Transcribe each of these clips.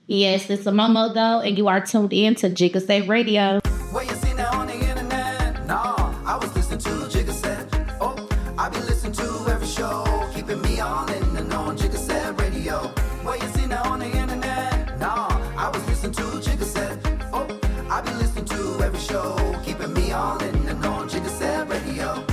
Yes, it's Issamomotho, and you are tuned in to Jigga Set Radio. What you see now on the internet? Nah, I was listening to Jigga Set. Oh, I be listening to every show, keeping me all in the know on Jigga Set Radio. What you see now on the internet? Nah, I was listening to Jigga Set. Oh, I be listening to every show, keeping me all in the know on Jigga Set Radio.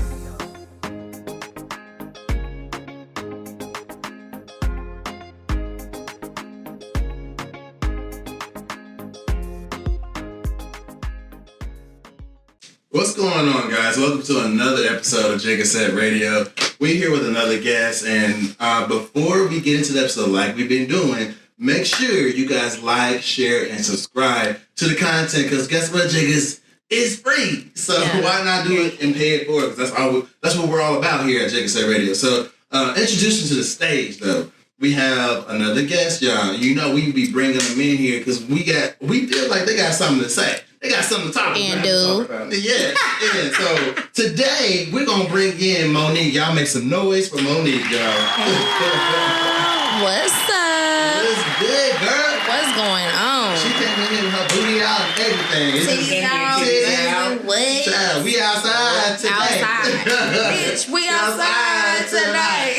What's going on, guys? Welcome to another episode of Jigga Set Radio. We're here with another guest, and before we get into the episode like we've been doing, make sure you guys like, share, and subscribe to the content, because guess what, Jiggas? It's free. So why not do it and pay it for it? Because that's what we're all about here at Jigga Set Radio. So introducing to the stage, though, we have another guest, y'all. You know we be bringing them in here because we feel like they got something to say. They got something to talk about. Yeah. So today we're gonna bring in Monique. Y'all make some noise for Monique, y'all. What's up? What's good, girl? What's going on? She came in here with her booty out and everything. Titties out, what? Child, we outside today. Outside. Bitch, we outside tonight.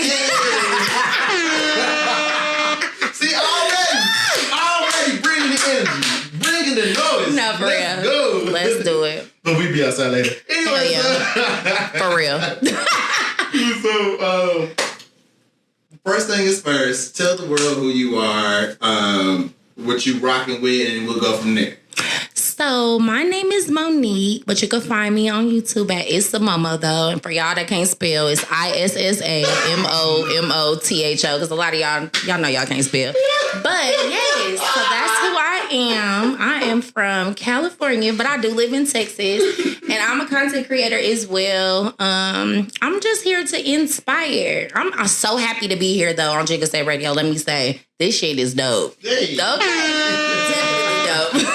See, already bringing the energy. Bringing the noise. No, for Let's real. go. Let's do it. But we be outside later. Anyway, For real. So, first thing is first, tell the world who you are, what you rocking with, and we'll go from there. So, my name is Monique, but you can find me on YouTube at issamomotho. And for y'all that can't spell, it's ISSAMOMOTHO, because a lot of y'all know y'all can't spell. But yes, so that's who I am. I am from California, but I do live in Texas, and I'm a content creator as well. I'm just here to inspire. I'm so happy to be here, though, on Jigga Set Radio. Let me say, this shit is dope. Hey. Okay, definitely dope.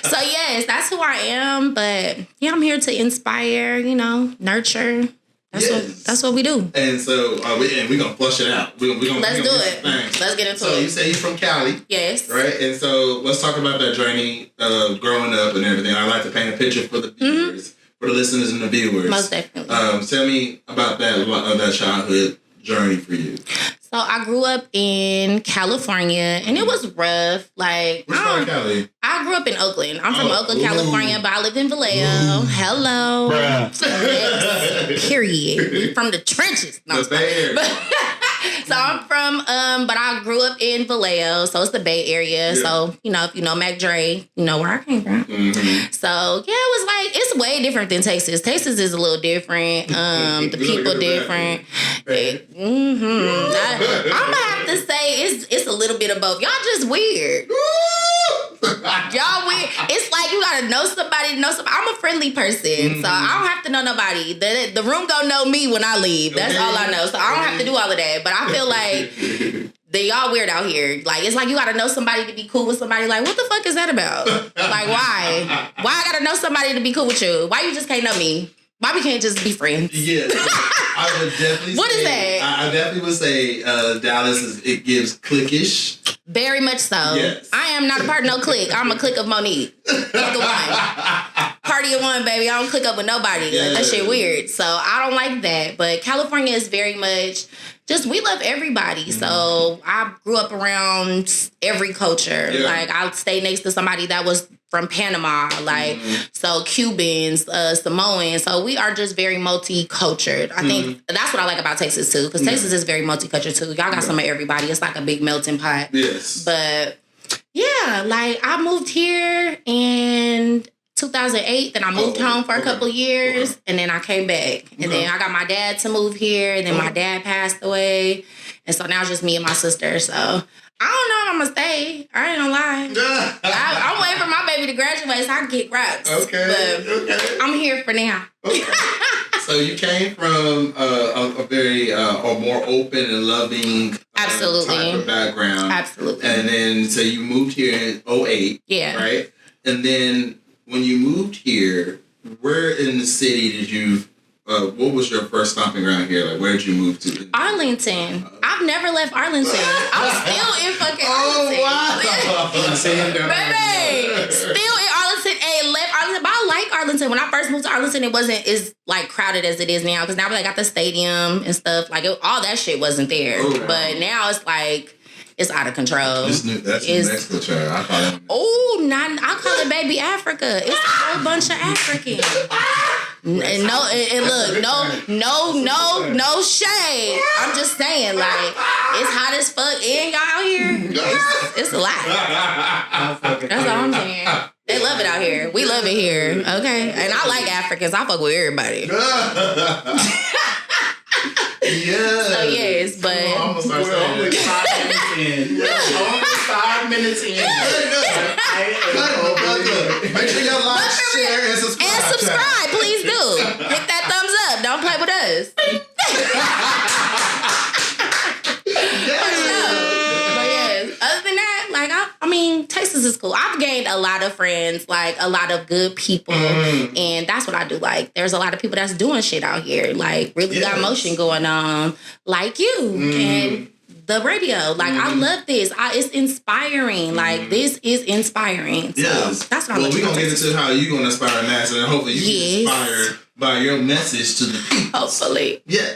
So yes, that's who I am. But yeah, I'm here to inspire, nurture. That's what we do. And so we're gonna flush it out. Let's do it. Let's get into it. So you say you're from Cali. Yes. Right? And so let's talk about that journey of growing up and everything. I like to paint a picture for the viewers, for the listeners and the viewers. Most definitely. Tell me about that childhood journey for you. So I grew up in California, and it was rough. Like, which part of Cali? I grew up in Oakland. I'm from Oakland, California, but I live in Vallejo. Hello. Yes, period. We from the trenches. No, the Bay Area. So I'm from, but I grew up in Vallejo, so it's the Bay Area. Yeah. So, if you know Mac Dre, you know where I came from. Mm-hmm. So, yeah, it was like, it's way different than Texas. Texas is a little different. The people different. I'm going to have to say it's a little bit of both. Y'all just weird. Y'all weird. It's like you gotta know somebody to know somebody. I'm a friendly person, so I don't have to know nobody. The room gonna know me when I leave. That's all I know. So I don't have to do all of that. But I feel like y'all weird out here. Like, it's like you gotta know somebody to be cool with somebody. Like, what the fuck is that about? Like, why? Why I gotta know somebody to be cool with you? Why you just can't know me? Why we can't just be friends? Yeah, I would definitely. What is that? I definitely would say Dallas it gives cliquish. Very much so. Yes. I am not a part of no clique. I'm a clique of Monique. Clique of one. Party of one, baby. I don't click up with nobody. Yeah. Like, that shit weird. So I don't like that. But California is very much just, we love everybody. So I grew up around every culture. Yeah. Like, I stayed next to somebody that was from Panama, like, so Cubans, Samoans. So we are just very multicultural. I think that's what I like about Texas, too, because Texas is very multicultural, too. Y'all got some of everybody. It's like a big melting pot. Yes. But, yeah, like, I moved here in 2008. Then I moved home for a couple of years, and then I came back. And then I got my dad to move here, and then my dad passed away. And so now it's just me and my sister, so I don't know if I'm going to stay. I ain't gonna lie. I'm waiting for my baby to graduate so I can get rocks. Okay. But I'm here for now. Okay. So you came from a very more open and loving Absolutely. Type of background. Absolutely. And then, so you moved here in 2008. Yeah. Right? And then when you moved here, where in the city did you what was your first stomping ground here? Like, where did you move to? Arlington. I've never left Arlington. I'm still in fucking Arlington. Baby, still in Arlington and left Arlington. But I like Arlington. When I first moved to Arlington, it wasn't as like crowded as it is now. Because now they got the stadium and stuff. Like all that shit wasn't there. Oh, but now it's like it's out of control. That's New Mexico, child. I call it. I call it baby Africa. It's a whole bunch of Africans. No shade. I'm just saying, like, it's hot as fuck. And y'all out here, it's a lot. That's all I'm saying. They love it out here. We love it here. Okay. And I like Africans. I fuck with everybody. Yeah. So yes, but we're only 5 minutes in. Only 5 minutes in. Make sure y'all like, share, and subscribe. And subscribe, please do. Hit that thumbs up. Don't play with us. But yes, other than that, like I mean, Texas is cool. I've gained a lot of friends, like a lot of good people, and that's what I do. Like, there's a lot of people that's doing shit out here, like really got motion going on, like you and the radio. Like, I love this. It's inspiring. Like, this is inspiring. So that's what I'm. Well, we're gonna get into how you're gonna inspire mass, and hopefully you get inspired by your message to the people. Hopefully, yeah.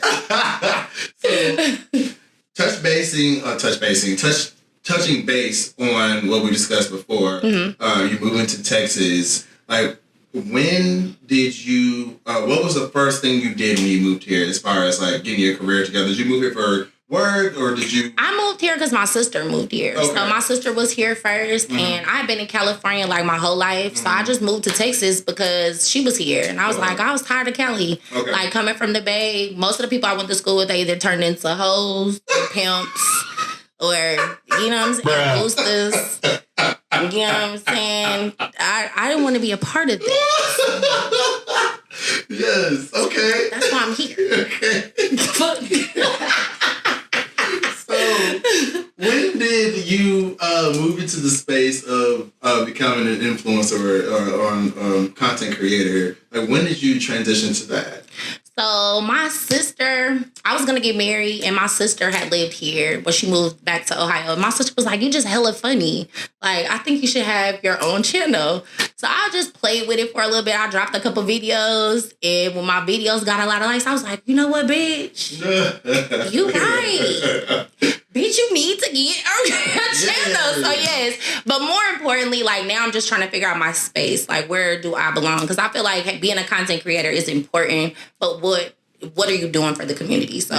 So, touching base on what we discussed before. You moving to Texas. Like, when did you? What was the first thing you did when you moved here, as far as like getting your career together? Did you move here for work, or did you? I moved here because my sister moved here. Okay. So my sister was here first, and I've been in California like my whole life. So I just moved to Texas because she was here, and I was like, I was tired of Cali. Okay. Like, coming from the Bay, most of the people I went to school with, they either turned into hoes, or pimps, or you know what I'm saying, boosters. You know what I'm saying? I didn't want to be a part of this. Yes. Okay. That's why I'm here. Okay. So, when did you move into the space of becoming an influencer or content creator? Like, when did you transition to that? So my sister, I was going to get married, and my sister had lived here, but she moved back to Ohio. My sister was like, you just hella funny. Like, I think you should have your own channel. So I just played with it for a little bit. I dropped a couple videos, and when my videos got a lot of likes, I was like, you know what, bitch? You right. Bitch, you need to get a channel. So yes, but more importantly, like, now I'm just trying to figure out my space. Like, where do I belong? Because I feel like being a content creator is important, but what are you doing for the community? So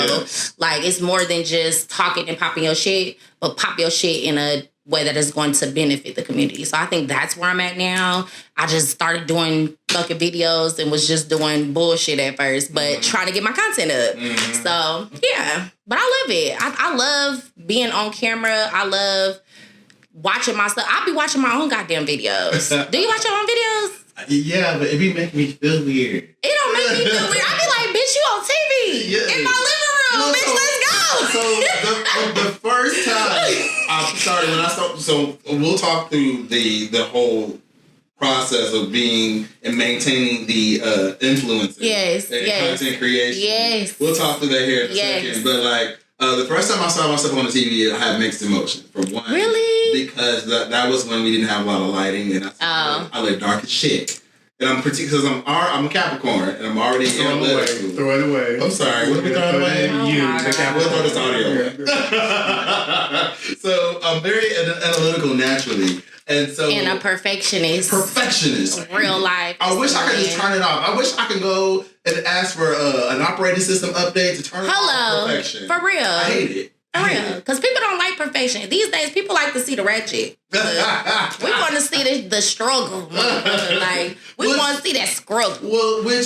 like, it's more than just talking and popping your shit, but pop your shit in a way that is going to benefit the community. So I think that's where I'm at now. I just started doing fucking videos and was just doing bullshit at first, but trying to get my content up. So yeah, but I love it. I love being on camera. I love watching myself. I be watching my own goddamn videos. Do you watch your own videos? Yeah, but it be making me feel weird. It don't make me feel weird. I be like, bitch, you on TV in my living room. Well, bitch, let's go. So the first time I started, so we'll talk through the whole process of being and maintaining the influencer. Yes, and content creation. Yes. We'll talk through that here in a second. But like, the first time I saw myself on the TV, I had mixed emotions. For one, really, because that was when we didn't have a lot of lighting, and I look dark as shit. And I'm because I'm a Capricorn, and I'm already analytical. Throw it away. I'm sorry. What are we throwing away? The Capricorn. We'll throw this audio away. So I'm very analytical naturally. And a perfectionist. Real life. I wish I could just turn it off. I wish I could go and ask for an operating system update to turn it off perfection. For real. I hate it. For real. Because people don't like perfection. These days, people like to see the ratchet. We want to see the struggle. Like, we want to see that struggle. Well, we'll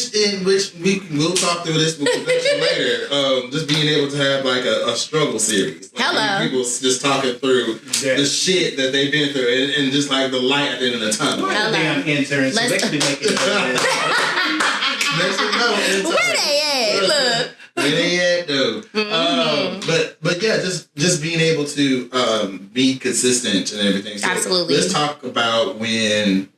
talk through this later. Just being able to have like a struggle series. Like, people just talking through the shit that they've been through and just like the light at the end of the tunnel. Damn interns. So they could be making Where they at? Look. Where they at though? But yeah, just being able to be consistent and everything. So absolutely. Let's talk about when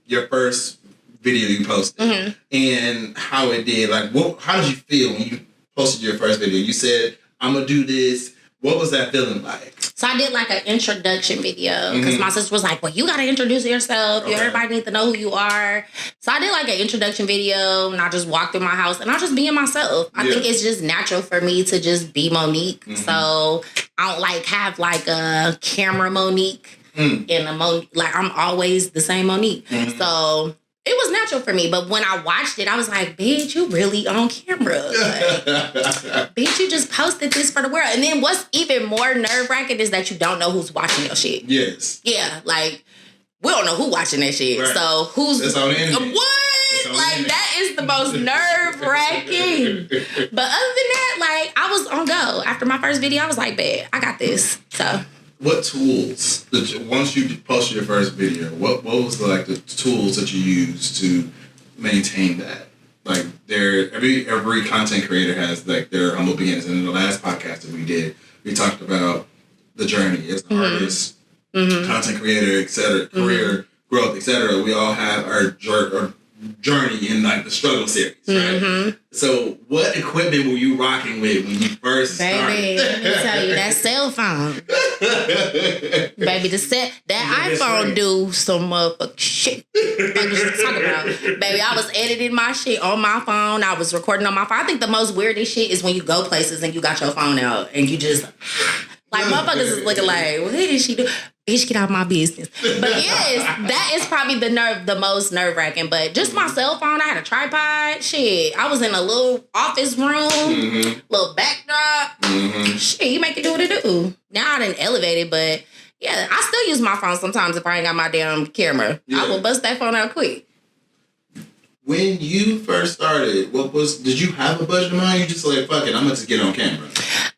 your first video you posted and how it did. Like, how did you feel when you posted your first video? You said, I'm going to do this. What was that feeling like? So I did like an introduction video because my sister was like, well, you got to introduce yourself. Okay. Everybody needs to know who you are. So I did like an introduction video and I just walked through my house and I just being myself. I think it's just natural for me to just be Monique. So I don't like have like a camera Monique and a Monique. Like I'm always the same Monique. So it was natural for me, but when I watched it, I was like, bitch, you really on camera. Like, bitch, you just posted this for the world. And then what's even more nerve-wracking is that you don't know who's watching your shit. Yes. Yeah, like, we don't know who watching that shit. Right. So who's... It's on the internet. What? Like, that is the most nerve-wracking. But other than that, like, I was on go. After my first video, I was like, bet, I got this. So... What tools, once you posted your first video, what was the tools that you used to maintain that? Like every content creator has like their humble beginnings. And in the last podcast that we did, we talked about the journey as an artist, content creator, etc., career growth, etc. We all have our journey in like the struggle series, right? So what equipment were you rocking with when you first started? Baby, let me tell you, that cell phone. Baby, that iPhone do some motherfucking shit. What you talking about? Baby, I was editing my shit on my phone. I was recording on my phone. I think the most weirdest shit is when you go places and you got your phone out and you just like motherfuckers is looking like, what did she do? Bitch, get out of my business. But yes, that is probably the most nerve-wracking. But just my cell phone, I had a tripod. Shit, I was in a little office room, little backdrop. Shit, you make it do what it do. Now I done elevated, but yeah, I still use my phone sometimes if I ain't got my damn camera. Yeah. I will bust that phone out quick. When you first started, did you have a budget in mind? You just like, fuck it, I'm gonna just get on camera.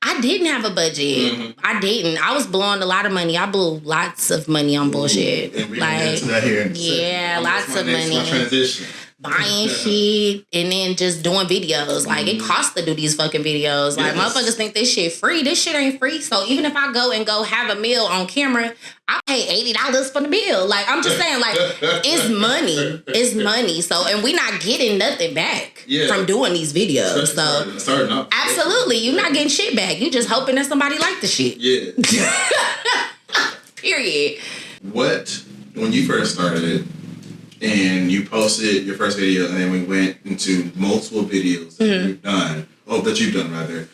I didn't have a budget. I didn't. I was blowing a lot of money. I blew lots of money on bullshit. And we get into that here in a second. Lots of money. My transition. Buying shit and then just doing videos. Like, it costs to do these fucking videos. Like, motherfuckers think this shit free. This shit ain't free. So, even if I go have a meal on camera, I pay $80 for the bill. Like, I'm just saying, like, it's money. It's money. So, and we not getting nothing back from doing these videos. Starting up. Absolutely. You're not getting shit back. You just hoping that somebody like the shit. Yeah. Period. When you first started, and you posted your first video, and then we went into multiple videos that you've done rather.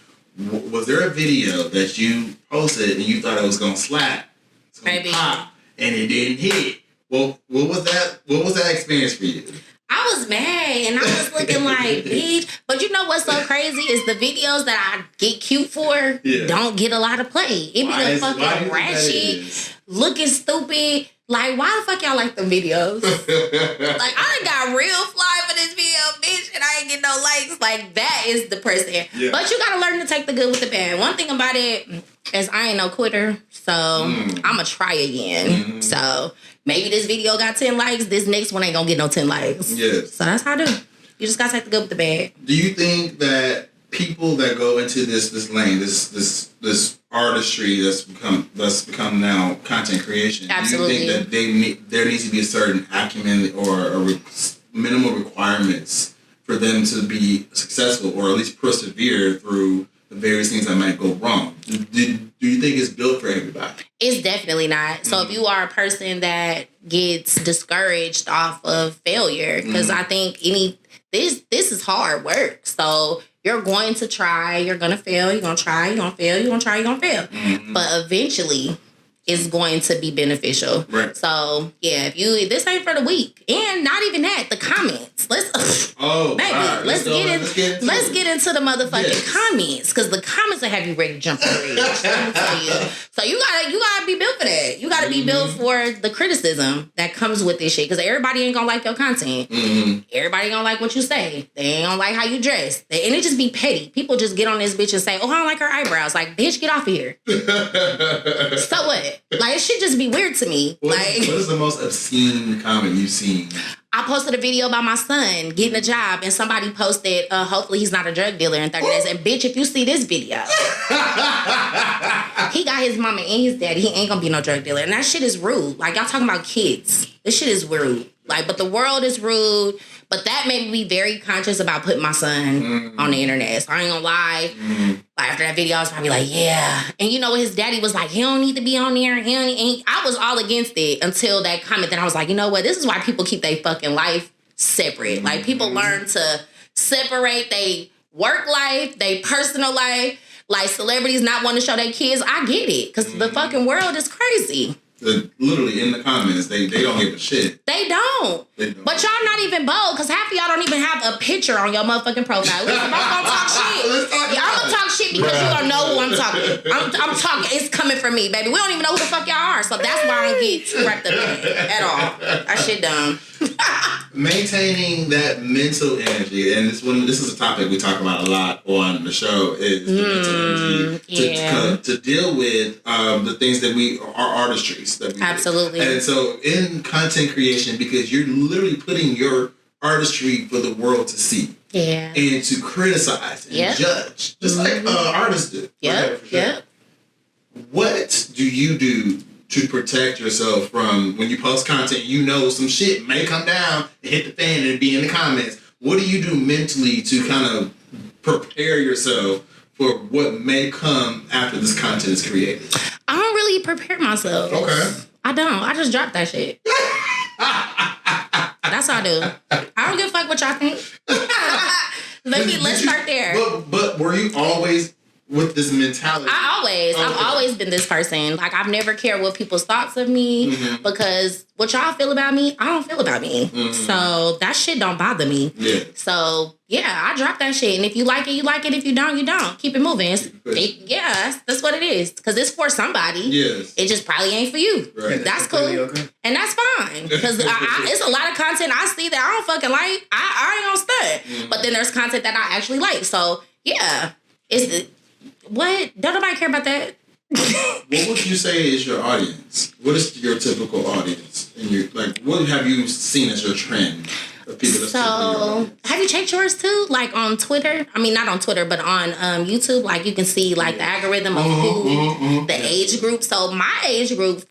Was there a video that you posted and you thought it was gonna slap, it's gonna pop, and it didn't hit? Well, what was that? What was that experience for you? I was mad and I was looking like, bitch. But you know what's so crazy is the videos that I get cute for don't get a lot of play. It be the fucking ratchet, looking stupid. Like, why the fuck y'all like them videos? Like, I done got real fly for this video, bitch, and I ain't get no likes. Like, that is depressing. Yeah. But you gotta learn to take the good with the bad. One thing about it is I ain't no quitter, so I'ma try again. So maybe this video got 10 likes, this next one ain't gonna get no 10 likes. Yes. So that's how I do. You just gotta take the good with the bad. Do you think that people that go into this lane, this artistry that's become now content creation, absolutely, do you think that there needs to be a certain acumen or minimal requirements for them to be successful or at least persevere through the various things that might go wrong? Do you think it's built for everybody? It's definitely not. So if you are a person that gets discouraged off of failure, because I think this is hard work. So you're going to try, you're going to fail, you're going to try, you're going to fail, you're going to try, you're going to fail. But eventually, it's going to be beneficial. Right. So, yeah, this ain't for the weak. And not even that, the comments. Let's get into the motherfucking comments. Because the comments will have you ready to jump on the ridge. Let me tell you. So you gotta be built for that. You gotta be built for the criticism that comes with this shit. Because everybody ain't gonna like your content. Everybody gonna like what you say. They ain't gonna like how you dress. And it just be petty. People just get on this bitch and say, oh, I don't like her eyebrows. Like, bitch, get off of here. So what? Like, it should just be weird to me. What is the most obscene comment you've seen? I posted a video about my son getting a job, and somebody posted, hopefully he's not a drug dealer in 30 days. And bitch, if you see this video, he got his mama and his daddy. He ain't gonna be no drug dealer. And that shit is rude. Like, y'all talking about kids. This shit is rude. Like, but the world is rude. But that made me be very conscious about putting my son on the internet. So I ain't gonna lie. Like, after that video, I was probably like, yeah. And you know, his daddy was like, he don't need to be on there. I was all against it until that comment. Then I was like, you know what? This is why people keep their fucking life separate. Like, people learn to separate their work life, their personal life. Like, celebrities not wanting to show their kids. I get it. Because the fucking world is crazy. Literally in the comments, they don't give a shit. They don't. But y'all not even bold, because half of y'all don't even have a picture on your motherfucking profile. Listen, I'm gonna talk shit. I'm gonna talk shit because you don't know who I'm talking. I'm talking. It's coming from me, baby. We don't even know who the fuck y'all are. So that's why I don't get too wrapped up in it at all. That shit dumb. Maintaining that mental energy, and this is a topic we talk about a lot on the show, is the mental energy to deal with the things that our artistries that we absolutely do. And so in content creation, because you're literally putting your artistry for the world to see, and to criticize and judge, just like artists do. What do you do to protect yourself from when you post content, you know some shit may come down and hit the fan and be in the comments? What do you do mentally to kind of prepare yourself for what may come after this content is created? I don't really prepare myself. Okay. I don't. I just drop that shit. That's what I do. I don't give a fuck what y'all think. Let's start there. But were you always with this mentality? I've always been this person. Like, I've never cared what people's thoughts of me, because what y'all feel about me, I don't feel about me. So that shit don't bother me. Yeah. So yeah, I drop that shit, and if you like it, you like it. If you don't, you don't. Keep it moving. That's what it is. Because it's for somebody. Yes. It just probably ain't for you. Right. That's cool, and that's fine. Because it's a lot of content I see that I don't fucking like. I ain't gonna stunt. But then there's content that I actually like. So yeah, what? Don't nobody care about that? What would you say is your audience? What is your typical audience? And what have you seen as your trend of people that So, have you checked yours too? Like on Twitter? I mean, not on Twitter, but on YouTube. Like, you can see like the algorithm of who, the age group. So my age group,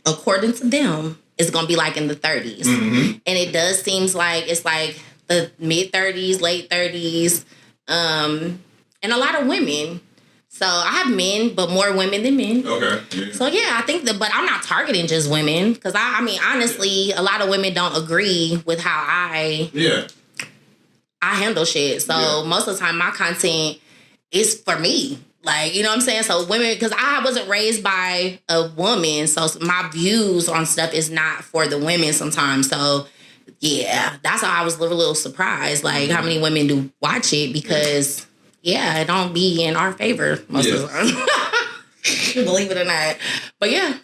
according to them, is gonna be like in the 30s, and it does seems like it's like the mid 30s, late 30s, and a lot of women. So I have men, but more women than men. Okay. Yeah. So yeah, I think but I'm not targeting just women, because I mean, honestly, a lot of women don't agree with how I handle shit. So most of the time, my content is for me. Like, you know what I'm saying? So women, because I wasn't raised by a woman, so my views on stuff is not for the women sometimes. So yeah, that's how I was a little surprised, like how many women do watch it, because it don't be in our favor most of the time. Believe it or not. But yeah.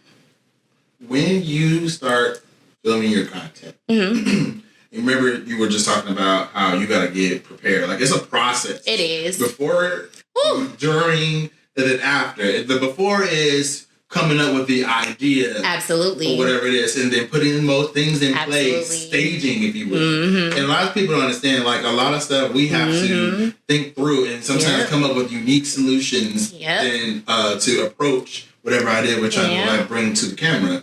When you start filming your content, remember you were just talking about how you got to get prepared. Like, it's a process. It is. Before, during, and then after. The before is coming up with the idea. Absolutely. Or whatever it is. And then putting most things in place. Staging, if you will. And a lot of people don't understand, like, a lot of stuff we have to think through and sometimes come up with unique solutions and to approach whatever idea we're trying to like bring to the camera.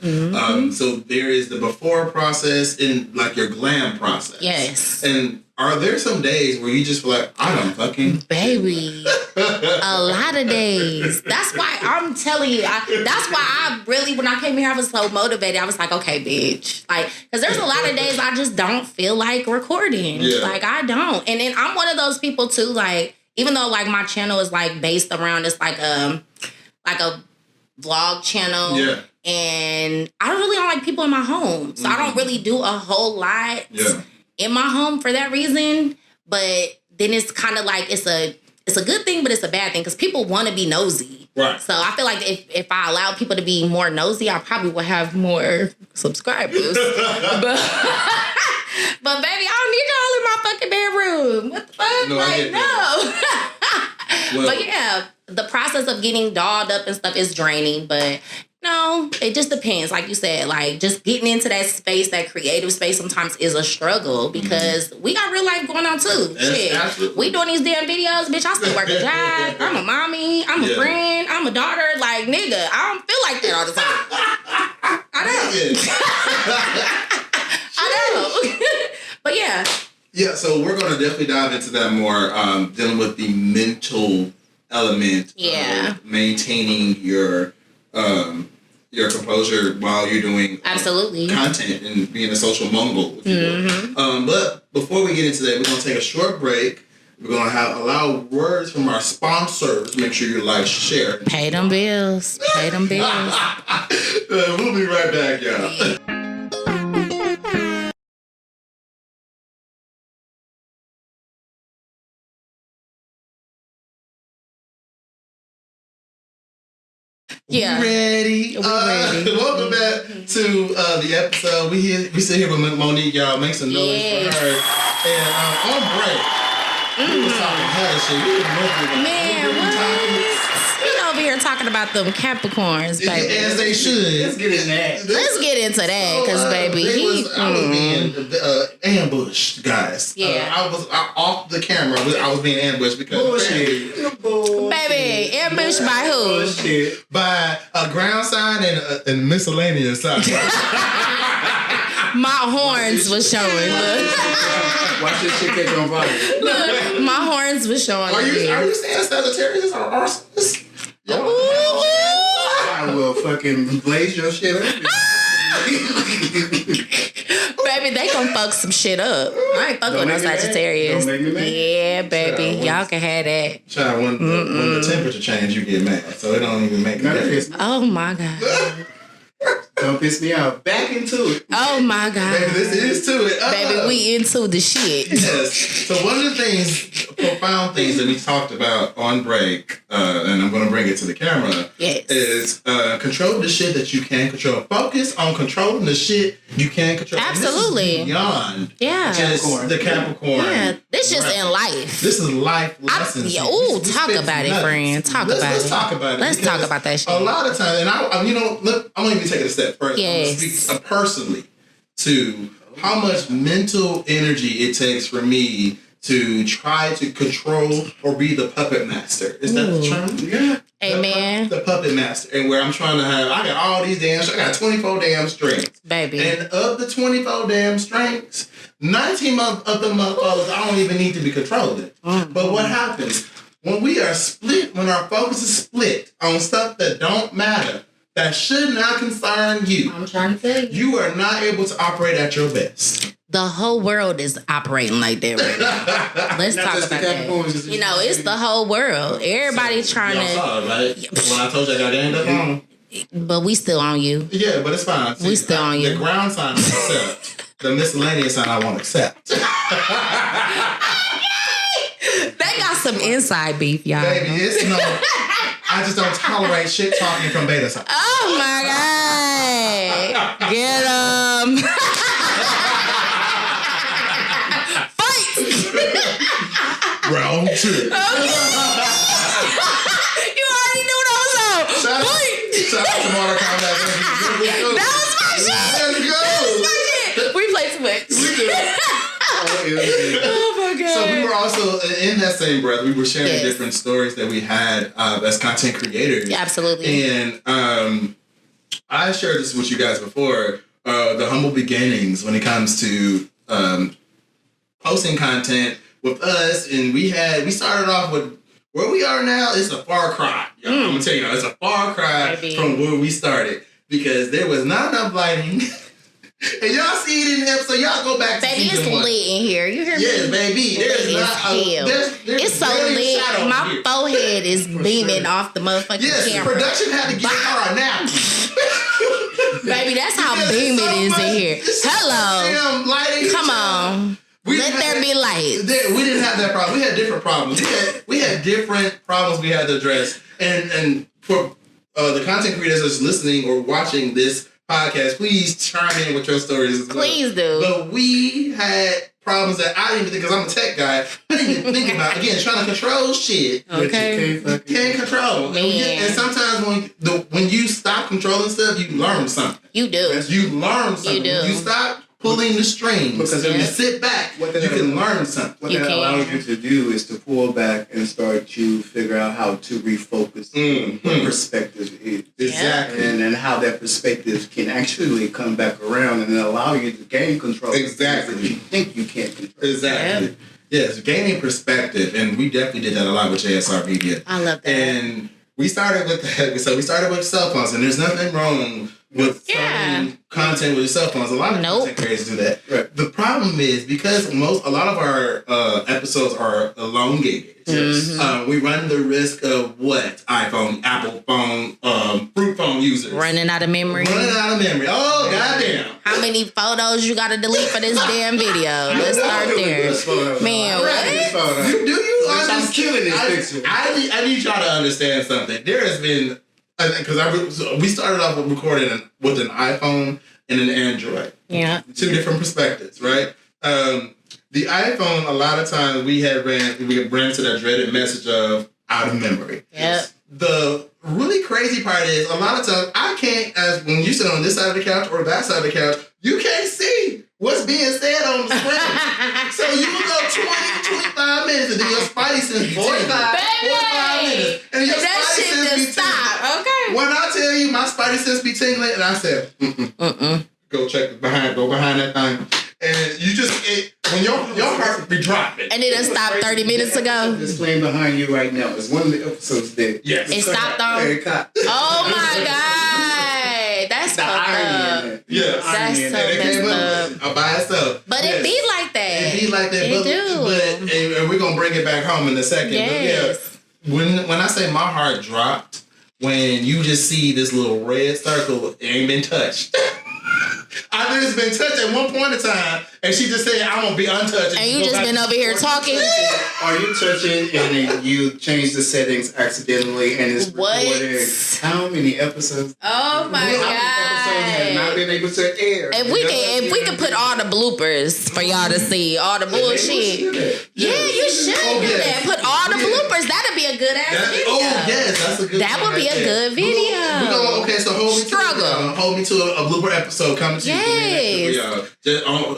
So there is the before process and like your glam process. Yes. And are there some days where you just feel like, I don't fucking... Baby. A lot of days. That's why I'm telling you. That's why I really, when I came here, I was so motivated. I was like, okay, bitch. Like, because there's a lot of days I just don't feel like recording. Yeah. Like, I don't. And then I'm one of those people, too, like, even though, like, my channel is, like, based around, it's like a vlog channel. Yeah. And I don't really like people in my home. So I don't really do a whole lot. Yeah. In my home for that reason, but then it's kind of like it's a good thing, but it's a bad thing because people want to be nosy. Right. So I feel like if I allow people to be more nosy, I probably would have more subscribers. but baby, I don't need y'all in my fucking bedroom. What the fuck? No. But yeah, the process of getting dolled up and stuff is draining, but. No, it just depends. Like you said, like just getting into that space, that creative space sometimes is a struggle because we got real life going on too. Shit. We doing these damn videos, bitch. I still work a job. I'm a mommy. I'm a friend. I'm a daughter. Like, nigga, I don't feel like that all the time. I don't. I Yeah, so we're going to definitely dive into that more, dealing with the mental element of maintaining your composure while you're doing absolutely content and being a social mogul, if you will. But before we get into that, we're going to take a short break. We're going to allow words from our sponsors. Make sure you like, share. Pay them bills. Pay them bills. We'll be right back, y'all. Yeah. We ready? Welcome back to the episode. We sit here with Monique, y'all. Make some noise for her. And on break, we was talking hella shit. We was Man, what? We over here talking about them Capricorns, baby. As they should. Let's get into that. Let's get into that, because, baby, I was being ambushed, guys. Yeah. I was off the camera. I was being ambushed because... Bullshit. Baby, ambushed by who? Bullshit. By a ground sign and miscellaneous sign. My horns was showing. Look. Watch this shit catch on fire. Look, my horns was showing. Are you saying Sagittarius or arsonists? Ooh. I will fucking blaze your shit up. Baby, they gonna fuck some shit up. I ain't fucking with no Sagittarius. Don't make me mad. Yeah, baby. Y'all can have that. Child, when the temperature change, you get mad. So it don't even make a difference. Oh my God. Don't piss me off. Back into it. Oh my God. Baby, this is to it. Baby, we into the shit. Yes. So one of the profound things that we talked about on break, and I'm going to bring it to the camera, is control the shit that you can control. Focus on controlling the shit you can control. Absolutely. And this is beyond just the Capricorn. Yeah, this just in life. This is life lessons. Talk about it, friend. Let's talk about it. Let's talk about that shit. A lot of times, and I'm going to even take it a step further. Yes. I'm going to speak personally to how much mental energy it takes for me to try to control or be the puppet master. Is that the term? Yeah. Amen. The puppet master. And where I'm trying to I got all these I got 24 damn strings. Baby. And of the 24 damn strings, 19 of them motherfuckers I don't even need to be controlling. But what happens? When we are split, when our focus is split on stuff that don't matter, that should not concern you. I'm trying to tell you. You are not able to operate at your best. The whole world is operating like that right now. Let's talk about that. You know, it's the whole world. Everybody trying y'all to... saw it, right? When I told you I got ganged up on. But we still on you. Yeah, but it's fine. See, we still on you. The ground sign I accept. The miscellaneous sign I won't accept. They got some inside beef, y'all. Baby, it's no... I just don't tolerate shit talking from beta sign. Oh my God. Get 'em. Fight. Round 2. Okay. You already knew what I was on. Shout out to Mortal Kombat. That was my shit. Let's go. We play too much. We did. Oh my God. So we were also, in that same breath, we were sharing different stories that we had as content creators. Yeah, absolutely. And I shared this with you guys before, the humble beginnings when it comes to posting content with us. And we started off with where we are now. It's a far cry. I'm going to tell you, it's a far cry from where we started because there was not enough lighting. And y'all see it in the episode. Y'all go back to baby, season 1. It's lit in here. You hear me? Yes, baby. There's not it's so lit. My forehead is beaming off the motherfucking camera. Production had to get her a nap. Baby, that's how beam it is in here. Hello. Come on. Let there be light. We didn't have that problem. We had different problems. We had different problems we had to address. And for the content creators that's listening or watching this podcast, please chime in with your stories as well. Please do. But we had problems that I didn't even think, because I'm a tech guy, I didn't even think about. Again, trying to control shit. Okay. You can't control. And sometimes when you stop controlling stuff, you learn something. You do. You learn something. You do. When you stop pulling the strings. Because if you yeah. sit back, What you that can learn something. What You that can. allows you to do is to pull back and start to figure out how to refocus what perspective is. Exactly. And how that perspective can actually come back around and allow you to gain control. Exactly. That you think you can't control. Exactly. Yes, gaining perspective, and we definitely did that a lot with JSR Media. I love that. And we started with we started with cell phones, and there's nothing wrong with starting content with your cell phones. A lot of content creators do that. Right. The problem is because a lot of our episodes are elongated. Mm-hmm. We run the risk of what? iPhone, Apple phone, fruit phone users Running out of memory. Oh, goddamn. How many photos you got to delete for this damn video? Let's start there. Man, what? Do you I'm killing this picture. I need y'all to understand something. There has been, because we started off with recording with an iPhone and an Android. Yeah. Two different perspectives, right? The iPhone, a lot of times we ran into that dreaded message of out of memory. Yep. The really crazy part is a lot of times I can't, as when you sit on this side of the couch or that side of the couch, you can't see what's being said on the screen. So you will go 20-25 minutes and then your spidey sense be 45 minutes. And your that spidey shit sense be just stop. Okay. When I tell you my spidey sense be tingling, and I said, go check go behind that thing. And you just, when your heart be dropping. And it done stopped 30 minutes ago. It's playing behind you right now. It's one of the episodes that. Yes. It stopped on. Oh my God. That's The fucked irony up. in it. Yes. That's so messed up. By itself. But it be like that. It be like that. It do. But and we're going to bring it back home in a second. Yes. But yeah, when I say my heart dropped, when you just see this little red circle, it ain't been touched. I think it's been touched at one point in time, and she just said, I'm going to be untouched. And you just been over here talking. Are you touching and then you change the settings accidentally and it's recorded? How many episodes? Oh my God. Episodes have not been able to air. If we could put all the bloopers for y'all to see, all the bullshit. Yeah, you should do that. Put all the bloopers. That'd be a good ass video. Oh, yes, that's a good That would be a good video. So hold me to a blooper episode coming to you.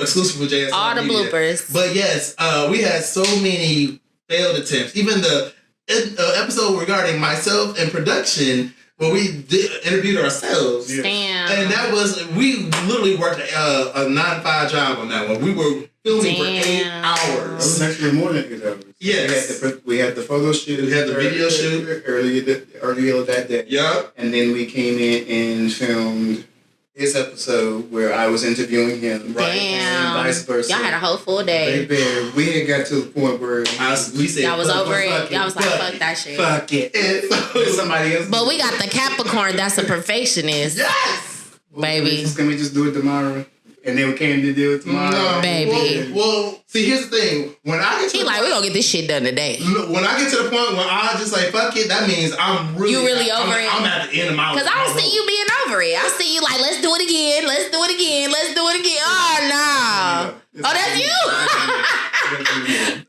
Exclusive for JSR all the Media. bloopers. But yes, we had so many failed attempts. Even the episode regarding myself and production, where we interviewed ourselves. Damn. And that was, we literally worked a 9-to-5 job on that one. We were filming for 8 hours. It was actually more than 8 hours. Yes. We had the photo shoot. We had the video shoot. Earlier that day. Yep. And then we came in and filmed his episode where I was interviewing him. Damn. And vice versa. Y'all had a whole full day. Baby, we had got to the point where we said, y'all was over it. Y'all was like, fuck that shit. Fuck it. And somebody else. But we got the Capricorn that's a perfectionist. Yes! Baby. Can we just do it tomorrow? And then we came to do it tomorrow. No, baby. Well, see, here's the thing. When I get to he like, we gonna get this shit done today. When I get to the point where I just like, fuck it, that means I'm really... You really over it? I'm at the end of my... Because I don't see you being over it. I see you like, let's do it again. Let's do it again. Let's do it again. Oh, no. Oh, that's you?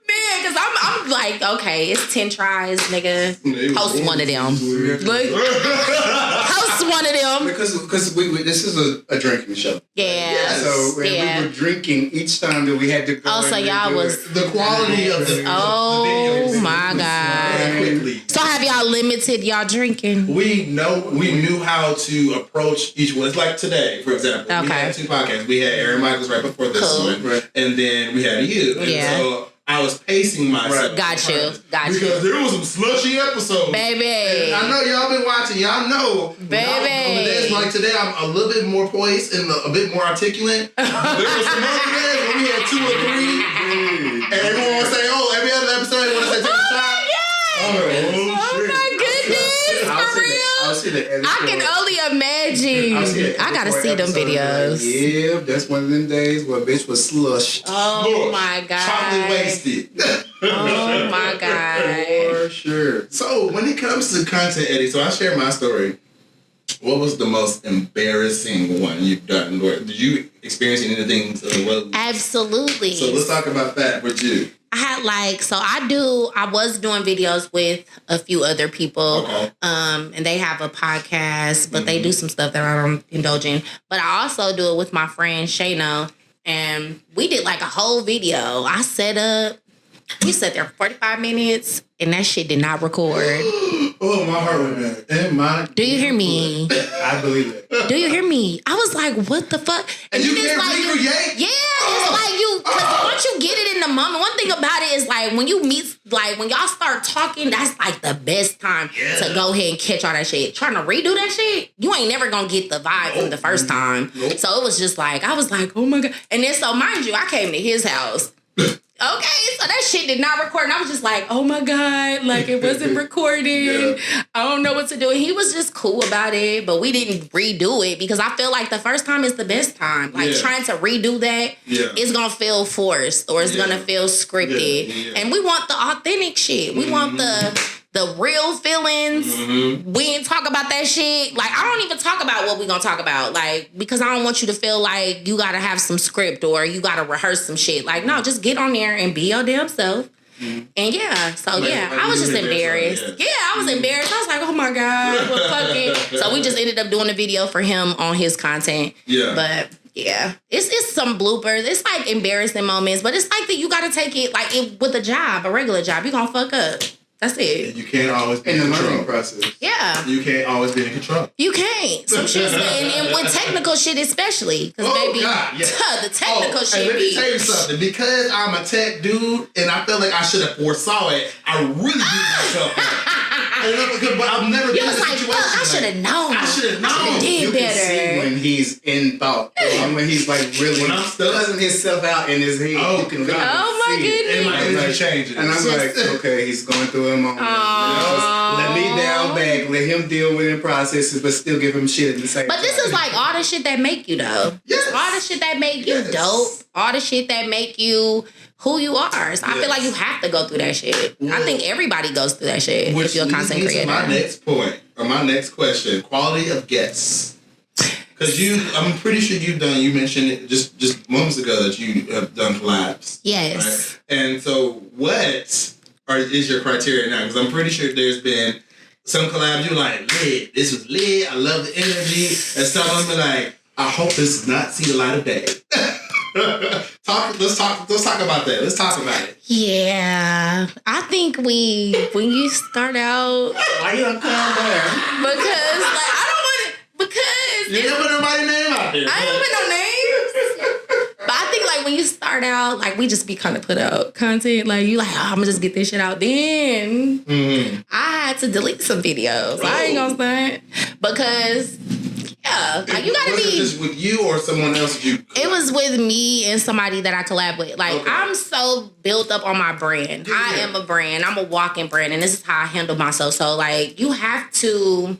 Man, because I'm like, okay, it's 10 tries, nigga. Host one of them. Host one of them. Because this is a drinking show. Yeah. So we were drinking each time that we had to go. Oh, so y'all was... The quality of the Oh, my God. quickly. So have y'all limited y'all drinking? We knew how to approach each one. It's like today, for example. Okay. We had 2 podcasts. We had Aaron Michaels right before this one. Right. And then we had you. And so I was pacing myself. Got you. Because there was some slushy episodes. Baby. And I know y'all been watching. Y'all know. Baby. On the days like today, I'm a little bit more poised and a bit more articulate. There was some other days when we had 2 or 3. And everyone would say, oh, every other episode, they want to say, take a shot. Oh my goodness, for real? I can only imagine. I gotta see them videos. Yeah, that's one of them days where bitch was slushed. Oh my God. Chocolate wasted. Oh my God. For sure. So when it comes to content, Eddie, so I share my story. What was the most embarrassing one you've done? Did you experience anything? Absolutely. So let's talk about that with you. I had I was doing videos with a few other people. Okay. And they have a podcast, but they do some stuff that I don't indulge in. But I also do it with my friend Shayno. And we did like a whole video. I set up. We sat there 45 minutes, and that shit did not record. Oh, my heart went bad. Do you hear me? I believe it. Do you hear me? I was like, what the fuck? And you can't like recreate? Yeah, it's like you, because once you get it in the moment, one thing about it is like when you meet, like when y'all start talking, that's like the best time to go ahead and catch all that shit. Trying to redo that shit, you ain't never gonna get the vibe from the first time. So it was just like, I was like, oh my God. And then, so mind you, I came to his house. Okay, so that shit did not record. And I was just like, oh my God, like it wasn't recording. I don't know what to do. And he was just cool about it, but we didn't redo it because I feel like the first time is the best time. Like trying to redo that, it's going to feel forced or it's going to feel scripted. And we want the authentic shit. We want the real feelings. We ain't talk about that shit. Like, I don't even talk about what we gonna talk about. Like, because I don't want you to feel like you gotta have some script or you gotta rehearse some shit. Like, no, just get on there and be your damn self. And I was just embarrassed. I was embarrassed. I was like, oh my God, what fucking. So we just ended up doing a video for him on his content. But yeah, it's some bloopers. It's like embarrassing moments, but it's like that you gotta take it like with a job, a regular job. You gonna fuck up. That's it. You can't always be in the control. learning process. Yeah. You can't always be in control. You can't. Some shit's and with technical shit especially. Because the technical shit. Hey, let me tell you something. Because I'm a tech dude and I feel like I should have foresaw it, I really beat myself up. But I've never been in a situation. I should have known. I should have known. I did you better. Can see when he's in thought. And when he's like really buzzing himself out in his head. You can really my see goodness. And my energy changes. And I'm like, okay, he's going through a moment. Let me down back. Let him deal with the processes, but still give him shit at the same time. But this is like all the shit that make you though. Yes. All the shit that make you dope. All the shit that make you who you are. So I feel like you have to go through that shit. I think everybody goes through that shit if you're a content creator. My next point, or my next question, quality of guests. Because I'm pretty sure you mentioned it just moments ago that you have done collabs. Yes. Right? And so what is your criteria now? Because I'm pretty sure there's been some collabs you're like, lit, this was lit, I love the energy. And some of them are like, I hope this does not see the light of day. Let's talk about that. Let's talk about it. Yeah, I think when you start out, why you uncomfortable there? Because like I don't want it because you never put nobody's name out there. I don't put no names. But I think like when you start out, like we just be kind of put out content. Like you like, oh, I'm gonna just get this shit out. Then I had to delete some videos. I ain't gonna say because. Yeah, like you gotta be. Was it just with you or someone else? It was with me and somebody that I collab with. Like I'm so built up on my brand. Yeah. I am a brand. I'm a walking brand, and this is how I handle myself. So like, you have to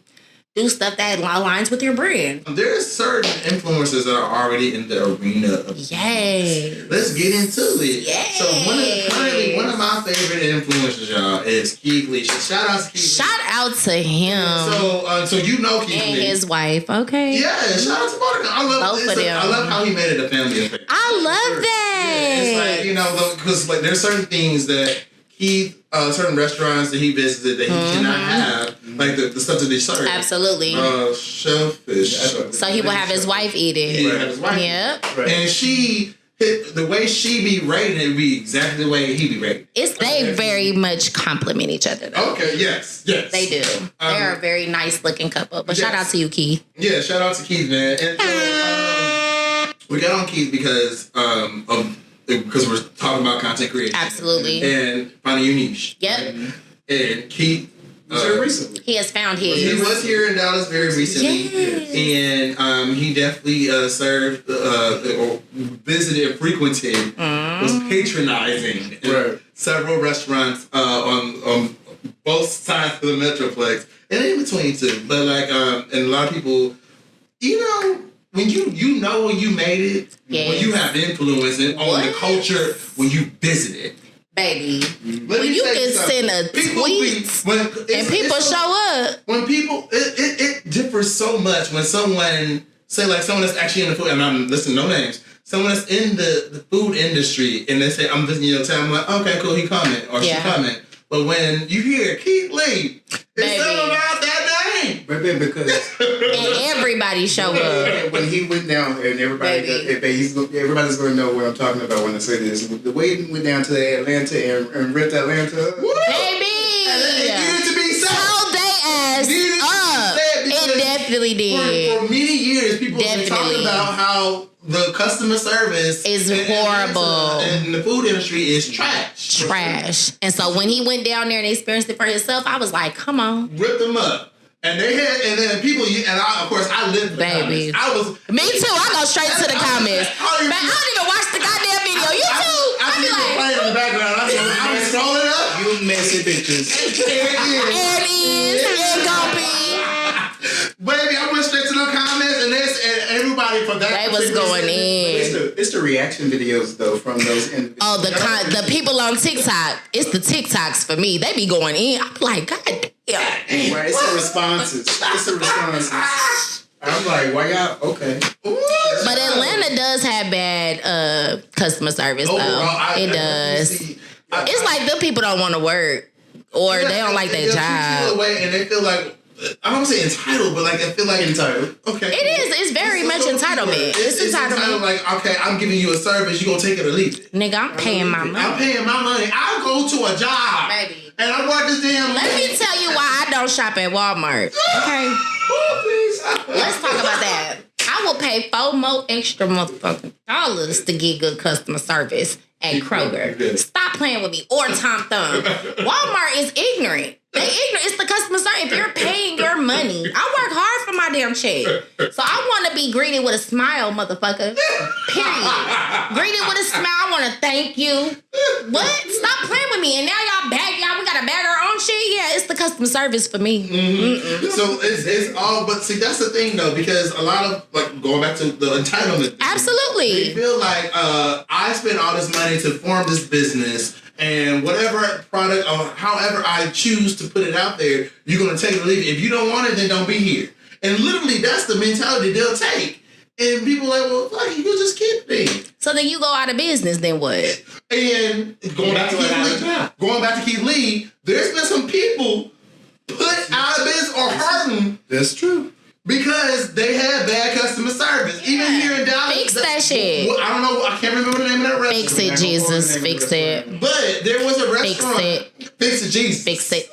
do stuff that aligns with your brand. There's certain influencers that are already in the arena of Let's get into it. So currently one of my favorite influencers, y'all, is KeithLee. Shout out to KeithLee. Shout out to him. So you know KeithLee. And his wife, okay. Yeah, shout out to both of them. I love how he made it a family affair. I love that. It's like, because like there's certain things that certain restaurants that he visited that he cannot have, like the stuff that they serve. Absolutely. Shellfish. So he will have his wife eat it. He will have his wife. Yep. Right. And the way she be rated, it would be exactly the way he be rated. They very much complement each other, though. Okay, yes. They do. They're a very nice looking couple. But shout out to you, Keith. Yeah, shout out to Keith, man. And so, we got on Keith because we're talking about content creation. Absolutely. And finding your niche. Yep. Right? And Keith was here recently. He has found his. He was here in Dallas very recently. Yes. And he definitely served, or visited, frequented, was patronizing several restaurants on both sides of the Metroplex and in between too. But like, and a lot of people, when you made it, when you have influence on the culture, when you visit it. Baby, when you can send a tweet and people show up. When people, it differs so much when someone, say like someone that's actually in the food, and I'm listening, no names, someone that's in the food industry and they say, I'm visiting your town, I'm like, okay, cool, he comment or she comment. But when you hear KeithLee, It's something about that name. Baby, because And everybody show up. when he went down, and everybody's going to know what I'm talking about when I say this. The way he went down to Atlanta and ripped Atlanta. Baby! It needed to be said. Told they ass up. It definitely did. For many years, people have been talking Definitely. about how the customer service Is in horrible. Atlanta and the food industry is trash. Trash. And so when he went down there and experienced it for himself, I was like, come on. Ripped them up. And they had, and then people, and I, of course, I lived the Baby. comments. I was. Me too. I go straight to the comments. I don't even- Man, I don't even watch the goddamn video. You too. I I be see people like, playing in the background. I was scrolling up. You messy bitches. and is, and gon' be. Baby, I went straight to the comments, and everybody for that. They was particular going season, in. It's the reaction videos though from those individuals. Oh, the people on TikTok. It's the TikToks for me. They be going in. I'm like, God damn. Right, it's the responses. I'm like, why y'all? Okay. But Atlanta does have bad customer service though. It does. It's like them people don't want to work or they don't like their They'll treat you job. away and they feel like, I don't say entitled, but like I feel like entitled. Okay. It is. It's very much entitlement. It's entitlement. Like, okay, I'm giving you a service, you gonna take it or leave it. Nigga, I'm paying my money. I'm paying my money. I'll go to a job. Baby. And I work this damn. Let me tell you why I don't shop at Walmart. Okay. Let's talk about that. I will pay 4 more extra motherfucking dollars to get good customer service at Kroger. Stop playing with me. Or Tom Thumb. Walmart is ignorant. They ignorant. It's the customer service. If you're paying your money, I work hard for my damn check. So I want to be greeted with a smile, motherfucker. Period. Greeted with a smile. I want to thank you. What? Stop playing with me. And now y'all we got to bag our own shit? Yeah, it's the customer service for me. Mm-hmm. So it's all, but see, that's the thing though, because a lot of, like, going back to the entitlement thing, Absolutely. they feel like I spent all this money to form this business, and whatever product or however I choose to put it out there, you're gonna take it or leave it. If you don't want it, then don't be here. And literally, that's the mentality they'll take. And people are like, well, fuck, you can just keep it. So then you go out of business, then what? And going back to KeithLee, there's been some people put out of business or hurting. That's true. Because they had bad customer service. Yeah. Even here in Dallas. Fix that shit. I don't know. I can't remember the name of that restaurant. Fix it, Jesus. Fix it. But there was a restaurant. Fix it, Jesus. Fix it.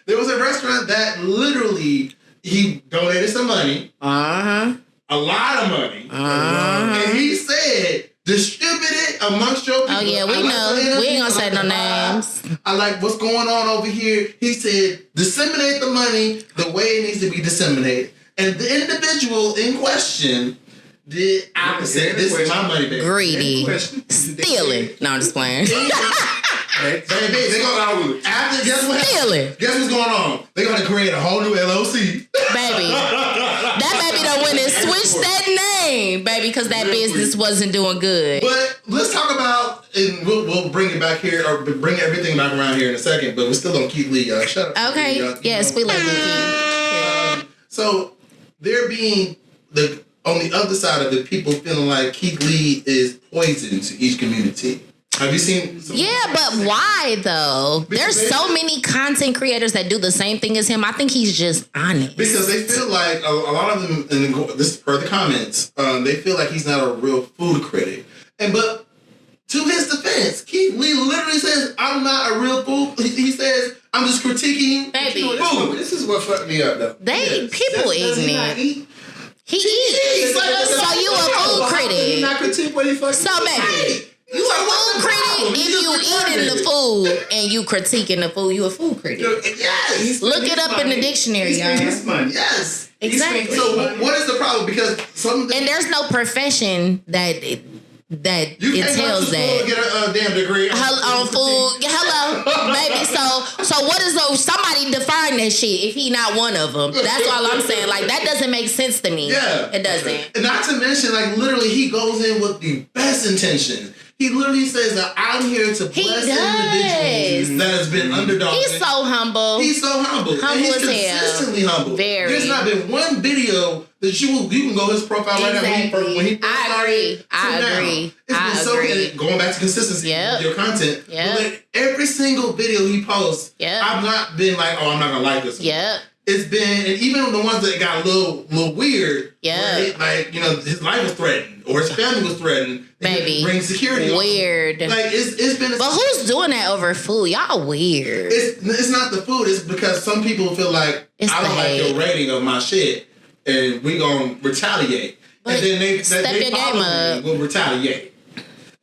There was a restaurant that literally, he donated some money. Uh-huh. A lot of money. And he said, distribute it amongst your people. Oh, yeah, we know. We ain't gonna say no names. I like what's going on over here. He said, disseminate the money the way it needs to be disseminated. And the individual in question did opposite. This is my money, baby. Greedy. Stealing. No, I'm just playing. Baby, they gonna, after, guess what? Stealing. Guess what's going on? They're gonna create a whole new LLC. Baby. That baby done went and switched that name, baby, because that business wasn't doing good. But let's talk about, and we'll bring it back here, or bring everything back around here in a second, but we're still on KeithLee, y'all. Shut up. Okay. Yes, we like Keith. So, there being on the other side of it, people feeling like KeithLee is poison to each community. Have you seen? Yeah, but why though? There's so many content creators that do the same thing as him. I think he's just honest. Because they feel like a lot of them, and this is per the comments, they feel like he's not a real food critic. But to his defense, KeithLee literally says, "I'm not a real food." He says, "I'm just critiquing Baby. food." This is what fucked me up though. People ignorant. He eats. So you a food critic. Not critique what he fucking. So baby. You a food critic if you eating the food and you critiquing the food. You a food critic. Yes. Look it up in the dictionary, y'all. His money. Yes. Exactly. So what is the problem? Because some And there's no profession that it tells that. And get a damn degree On food. Hello, baby. So what is those? Somebody define that shit if he not one of them. That's all I'm saying. Like, that doesn't make sense to me. Yeah. It doesn't. And not to mention, like, literally, he goes in with the best intentions. He literally says that I'm here to bless individuals that has been underdogs. He's so humble. He's so humble. Humble and he's as hell. consistently humble. Very. There's not been one video that you can go his profile right now when he first started. I agree. It's been so good. Going back to consistency with your content. Yep. But like, every single video he posts, I've not been like, oh, I'm not gonna like this one. Yep. It's been, and even the ones that got a little weird, yeah, his life was threatened or his family was threatened. Baby, bring security. Weird. Like it's been. But who's doing that over food? Y'all weird. It's not the food. It's because some people feel like I don't like your rating of my shit, and we gonna retaliate. But and then they follow me will retaliate.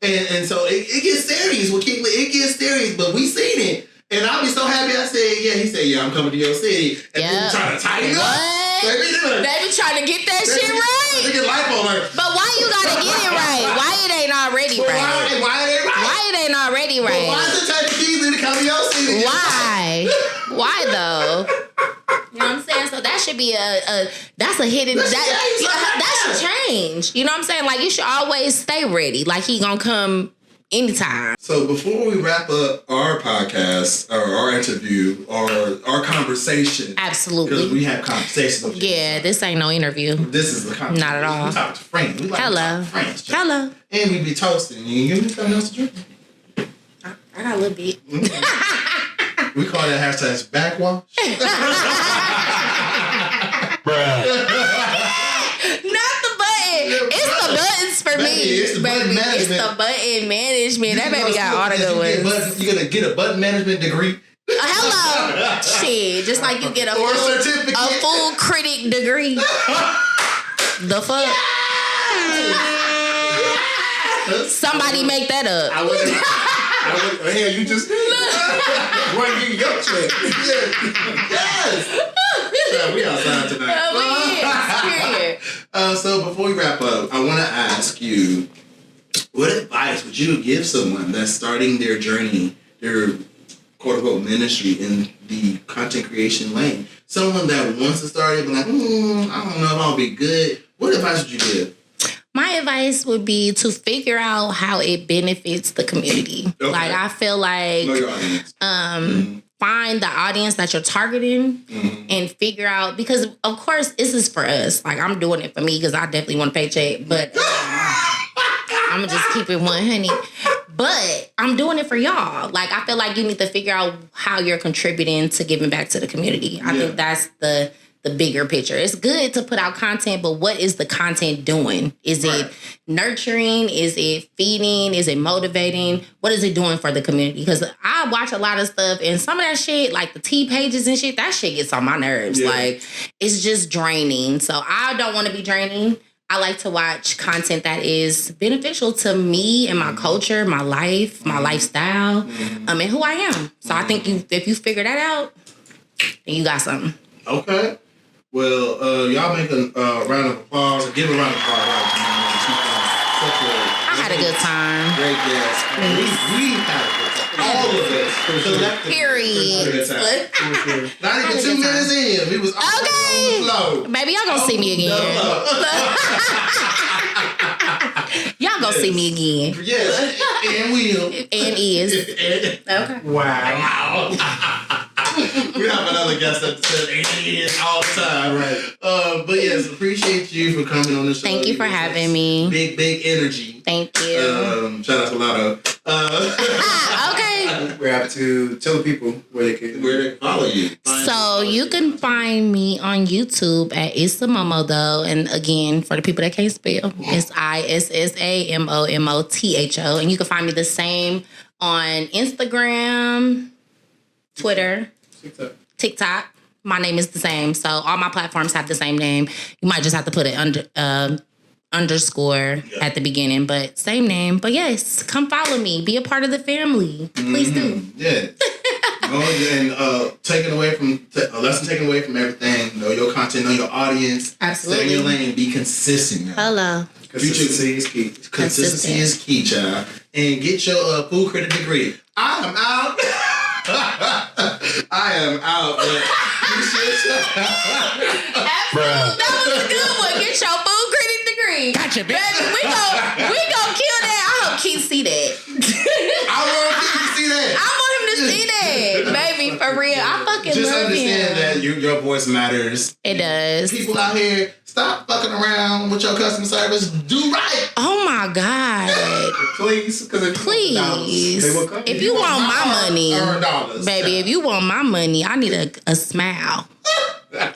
And so it gets serious with KeithLee. It gets serious, but we seen it. And I'll be so happy I said, he said, I'm coming to your city. And then trying to tighten up. They be trying to get that shit right. They get life on her. But why you gotta get it right? Why it ain't already right? Why it ain't right? Why it ain't already right? But why is it time for KeithLee to come to your city? Why? Why though? You know what I'm saying? So that should be that's a hidden, that should change. You know what I'm saying? Like, you should always stay ready. Like, he gonna come anytime. So before we wrap up our podcast or our interview or our conversation, absolutely, because we have conversations. Yeah, this ain't no interview. This is the conversation. Not at all. We talk to friends. We like to talk to friends. Hello. And we be toasting. You give me something else to drink? I got a little bit. We call that hashtag backwash. It's the buttons for me. It's the button management. It's the button management. That baby got all the good ones. You're going to get a button management degree. Hello. Shit. Just like you get a full critic degree. The fuck? Somebody make that up. Hell, you just run your check. Yes. Yeah, we outside tonight. So before we wrap up, I want to ask you, what advice would you give someone that's starting their journey, their quote-unquote ministry in the content creation lane? Someone that wants to start it, but like, I don't know if I'll be good. What advice would you give? My advice would be to figure out how it benefits the community. Okay. Like, I feel like find the audience that you're targeting and figure out, because of course this is for us. Like, I'm doing it for me because I definitely want a paycheck, but I'm gonna just keep it 100. But I'm doing it for y'all. Like, I feel like you need to figure out how you're contributing to giving back to the community. I think that's the bigger picture. It's good to put out content, but what is the content doing? Is it nurturing? Is it feeding? Is it motivating? What is it doing for the community? Because I watch a lot of stuff, and some of that shit, like the tea pages and shit, that shit gets on my nerves. Yeah. Like, it's just draining. So I don't want to be draining. I like to watch content that is beneficial to me and my culture, my life, my lifestyle, and who I am. So I think if you figure that out, then you got something. Okay. Well, y'all make a round of applause. Give a round of applause. I had a good time. Great guest. We had a good time. All of us. Period. Not even 2 minutes in. We was all on the flow. Baby, y'all gonna see me again. Y'all gonna see me again. Yes. And will. And is. Okay. Wow. We have another guest that says "and" all the time, right? But yes, appreciate you for coming on the show. Thank you for having me. Big energy. Thank you. Shout out to Lotto. Okay. We have to tell the people where they can follow you. So you can find me on YouTube at issamomotho, and again, for the people that can't spell, it's issamomotho, and you can find me the same on Instagram, Twitter, TikTok. My name is the same. So all my platforms have the same name. You might just have to put it underscore at the beginning, but same name. But yes, come follow me. Be a part of the family. Please do. Yeah. And taken away from a lesson taken away from everything. Know your content, know your audience. Absolutely. Stay in your lane and be consistent. Hello. Consistency is key. Consistency is key, child. And get your food critic degree. I am out. I am out. But that was a good one. Get your food critic degree. Gotcha, bitch. Baby, we gon' kill that. I hope Keith see that. fucking Just love understand him. that your voice matters. It does. People out here, stop fucking around with your customer service. Do right. Oh my God. Please, because if Please. they will come. If you want my money, Earn dollars. baby, if you want my money, I need a smile.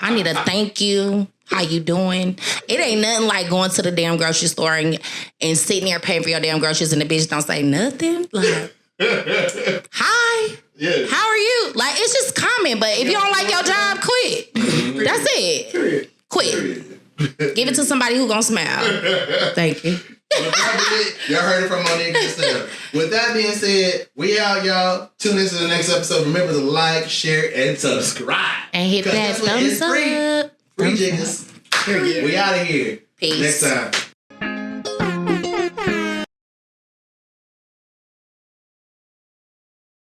I need a thank you. How you doing? It ain't nothing like going to the damn grocery store and sitting there paying for your damn groceries and the bitch don't say nothing. Like, hi. Yeah. How are you? Like, it's just common. But if you don't like your job, quit. That's it. Period. Quit. Give it to somebody who gonna smile. Thank you. Y'all heard it from Monique herself. With that being said, we out, y'all. Tune into the next episode. Remember to like, share, and subscribe. And hit that thumbs up. Free Jiggas. We out of here. Peace. Next time.